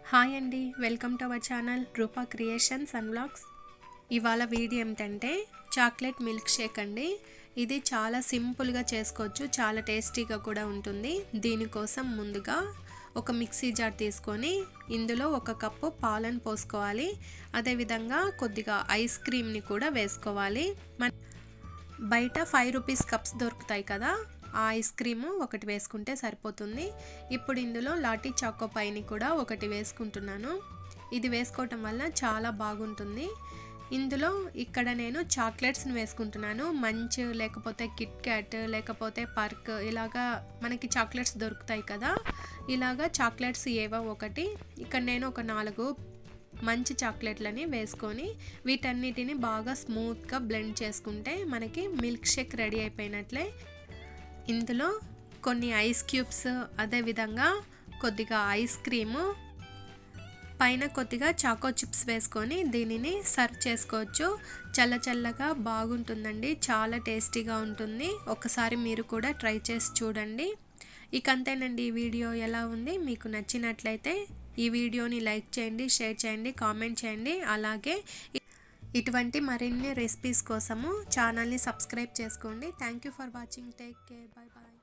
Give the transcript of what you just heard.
Hi అండి, welcome to our channel Roopa creations and vlogs. ఇవాళ video ఏమిటంటే చాక్లెట్ మిల్క్ షేక్ అండి. ఇది చాలా సింపుల్గా చేసుకోవచ్చు, చాలా టేస్టీగా కూడా ఉంటుంది. దీనికోసం ముందుగా ఒక మిక్సీ జార్ తీసుకొని ఇందులో 1 కప్పు పాలను పోసుకోవాలి. అదేవిధంగా కొద్దిగా ఐస్ క్రీమ్ని కూడా వేసుకోవాలి. బయట 5 రూపీస్ కప్స్ దొరుకుతాయి కదా, ఆ ఐస్ క్రీము ఒకటి వేసుకుంటే సరిపోతుంది. ఇప్పుడు ఇందులో లాటీ చాకో పైని కూడా ఒకటి వేసుకుంటున్నాను. ఇది వేసుకోవటం వల్ల చాలా బాగుంటుంది. ఇందులో ఇక్కడ నేను చాక్లెట్స్ని వేసుకుంటున్నాను. మంచ్ లేకపోతే కిట్ క్యాట్ లేకపోతే పర్క్ ఇలాగా మనకి చాక్లెట్స్ దొరుకుతాయి కదా, ఇలాగా చాక్లెట్స్ ఏవో ఒకటి. ఇక్కడ నేను ఒక 4 మంచి చాక్లెట్లని వేసుకొని వీటన్నిటిని బాగా స్మూత్గా బ్లెండ్ చేసుకుంటే మనకి మిల్క్ షేక్ రెడీ అయిపోయినట్లే. ఇందులో కొన్ని ఐస్ క్యూబ్స్, అదేవిధంగా కొద్దిగా ఐస్ క్రీము, పైన కొద్దిగా చాకో చిప్స్ వేసుకొని దీనిని సర్వ్ చేసుకోవచ్చు. చల్లగా బాగుంటుందండి, చాలా టేస్టీగా ఉంటుంది. ఒకసారి మీరు కూడా ట్రై చేసి చూడండి. ఇక అంతేనండి. ఈ వీడియో ఎలా ఉంది, మీకు నచ్చినట్లయితే ఈ వీడియోని లైక్ చేయండి, షేర్ చేయండి, కామెంట్ చేయండి. అలాగే ఇటువంటి మరిన్ని రెసిపీస్ కోసము ఛానల్ని సబ్స్క్రైబ్ చేసుకోండి. Thank you for watching. Take care. Bye bye.